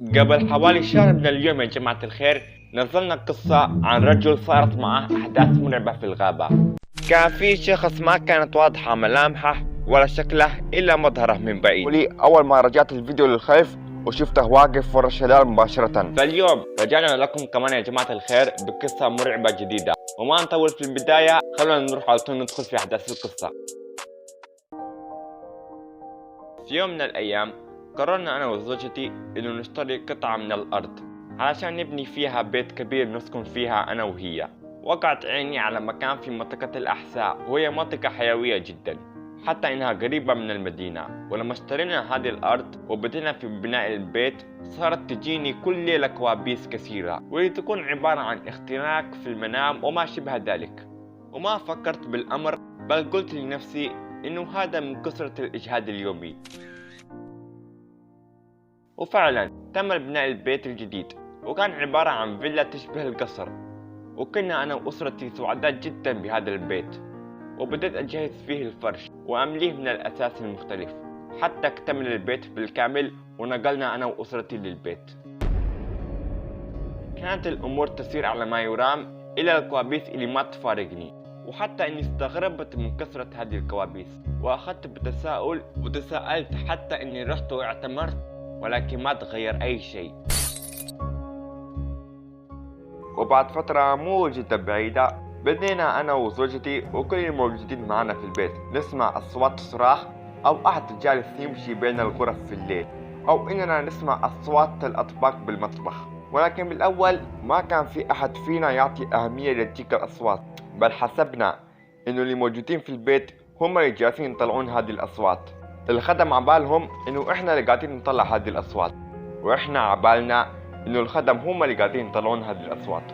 قبل حوالي شهر من اليوم يا جماعة الخير نزلنا قصة عن رجل صارت معه أحداث مرعبة في الغابة. كان في شخص ما كانت واضحة ملامحه ولا شكله إلا مظهره من بعيد، ولي أول ما رجعت الفيديو للخلف وشفته واقف ورا الشلال مباشرة. فاليوم رجعنا لكم كمان يا جماعة الخير بقصة مرعبة جديدة، وما نطول في البداية خلونا نروح على طول ندخل في أحداث القصة. في يوم من الأيام قررنا أنا وزوجتي إنه نشتري قطعة من الأرض علشان نبني فيها بيت كبير نسكن فيها أنا وهي. وقعت عيني على مكان في منطقة الأحساء، وهي منطقة حيوية جدا حتى إنها قريبة من المدينة. ولما اشترينا هذه الأرض وبدينا في بناء البيت صارت تجيني كل ليلة كوابيس كثيرة، واللي تكون عبارة عن اختناق في المنام وما شبه ذلك. وما فكرت بالأمر بل قلت لنفسي إنه هذا من كثرة الإجهاد اليومي. وفعلا تم بناء البيت الجديد، وكان عبارة عن فيلا تشبه القصر، وكنا أنا وأسرتي سعداء جدا بهذا البيت. وبدأت أجهز فيه الفرش وأمليه من الأساس المختلف حتى اكتمل البيت بالكامل، ونقلنا أنا وأسرتي للبيت. كانت الأمور تسير على ما يرام إلى الكوابيس اللي ما تفارقني، وحتى إني استغربت من كثرة هذه الكوابيس وأخذت بتساؤل وتساءلت حتى إني رحت واعتمرت، ولكن ما تغير أي شيء. وبعد فترة مو جدا بعيدة بدينا أنا وزوجتي وكل الموجودين معنا في البيت نسمع أصوات صراخ أو أحد جالس يمشي بين الغرف في الليل، أو إننا نسمع أصوات الأطباق بالمطبخ. ولكن بالأول ما كان في أحد فينا يعطي أهمية لتلك الأصوات، بل حسبنا إنه اللي موجودين في البيت هم اللي جالسين يطلعون هذه الأصوات. الخدم عبالهم إنه إحنا اللي قاعدين نطلع هذه الأصوات، وإحنا عبالنا إنه الخدم هم اللي قاعدين يطلعون هذه الأصوات.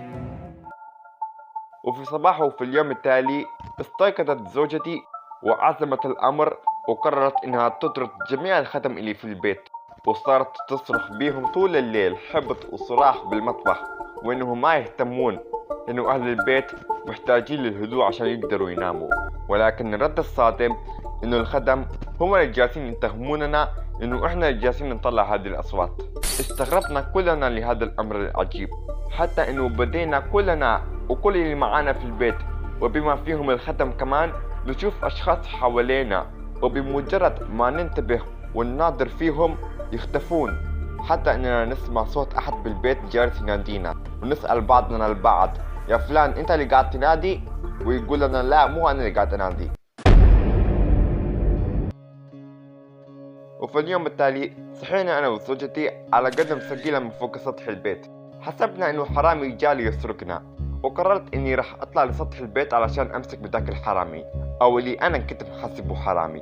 وفي صباحه في اليوم التالي استيقظت زوجتي وعزمت الأمر وقررت إنها تطرد جميع الخدم اللي في البيت، وصارت تصرخ بيهم طول الليل حبط وصراخ بالمطبخ، وإنهم ما يهتمون إنه أهل البيت محتاجين للهدوء عشان يقدروا يناموا. ولكن الرد الصادم إنه الخدم هم اللي جالسين يتهموننا إنه إحنا اللي جالسين نطلع هذه الأصوات. استغربنا كلنا لهذا الأمر العجيب، حتى إنه بدينا كلنا وكل اللي معانا في البيت وبما فيهم الخدم كمان نشوف أشخاص حوالينا، وبمجرد ما ننتبه ونناظر فيهم يختفون، حتى إننا نسمع صوت أحد بالبيت جالس ينادينا، ونسأل بعضنا البعض يا فلان أنت اللي قاعد تنادي؟ ويقول لنا لا مو أنا اللي قاعد أنادي. وفي اليوم التالي صحينا أنا وزوجتي على قدم ثقيلة من فوق سطح البيت. حسبنا إنه حرامي جالي يسرقنا، وقررت إني راح أطلع لسطح البيت علشان أمسك بذاك الحرامي، أو اللي أنا كنت محسبه حرامي.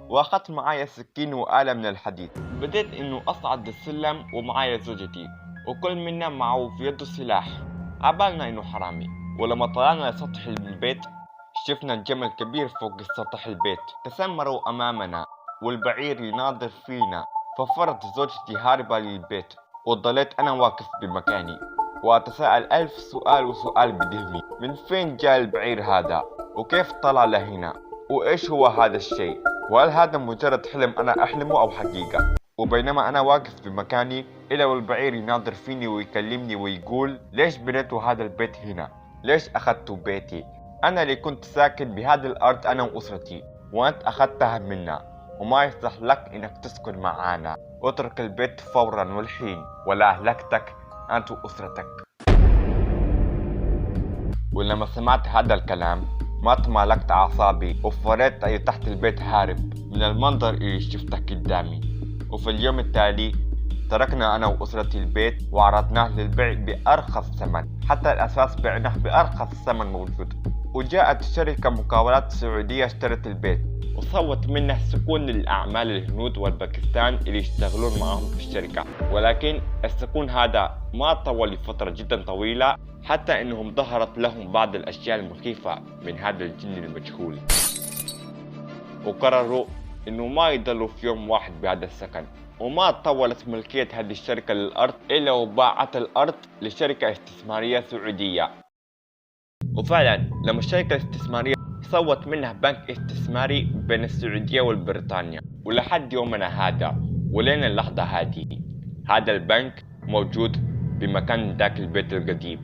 وأخذت معايا سكين وآلة من الحديد. بديت إنه أصعد السلم ومعايا زوجتي، وكل منا معه في يده سلاح عبالنا إنه حرامي. ولما طلعنا لسطح البيت شفنا جمل كبير فوق سطح البيت تسمروا أمامنا، والبعير يناظر فينا. ففرت زوجتي هاربة للبيت، وضليت أنا واقف بمكاني وأتساءل ألف سؤال وسؤال بذهني: من فين جاء البعير هذا؟ وكيف طلع لهنا؟ وإيش هو هذا الشيء؟ وهل هذا مجرد حلم أنا أحلمه أو حقيقة؟ وبينما أنا واقف بمكاني إلا والبعير يناظر فيني ويكلمني ويقول: ليش بنيتوا هذا البيت هنا؟ ليش أخذتوا بيتي؟ أنا اللي كنت ساكن بهذه الأرض أنا وأسرتي، وأنت أخذتها منا، وما يصلح لك إنك تسكن معانا. اترك البيت فورا والحين ولا أهلكتك أنت وأسرتك. ولما سمعت هذا الكلام ما تمالكت أعصابي وفريت تحت البيت هارب من المنظر اللي شفته قدامي. وفي اليوم التالي تركنا أنا وأسرتي البيت وعرضناه للبيع بأرخص ثمن، حتى الأساس بعناه بأرخص ثمن موجود. وجاءت شركة مقاولات سعودية اشترت البيت وصوت منه سكون للأعمال الهنود والباكستان اللي يشتغلون معهم في الشركة. ولكن السكون هذا ما طول لفترة جدا طويلة، حتى انهم ظهرت لهم بعض الاشياء المخيفة من هذا الجن المجهول، وقرروا انه ما يضلوا في يوم واحد بهذا السكن. وما طولت ملكية هذه الشركة للأرض إلا وباعت الأرض لشركة استثمارية سعودية. وفعلا لما الشركة الاستثمارية صوت منها بنك استثماري بين السعودية والبريطانيا، ولحد يومنا هذا ولين اللحظة هذه هذا البنك موجود بمكان ذاك البيت القديم.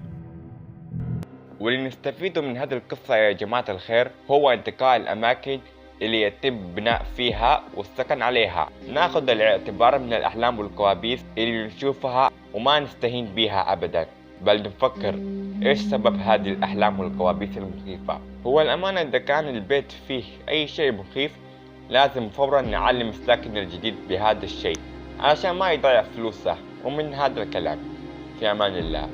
واللي نستفيده من هذه القصة يا جماعة الخير هو انتقاء الأماكن اللي يتم بناء فيها والسكن عليها. ناخذ الاعتبار من الأحلام والكوابيس اللي نشوفها وما نستهين بها أبدا، بل نفكر إيش سبب هذه الأحلام والكوابيس المخيفة. هو الأمانة إذا كان البيت فيه أي شيء مخيف لازم فورا نعلم الساكن الجديد بهذا الشيء عشان ما يضيع فلوسه. ومن هذا الكلام، في أمان الله.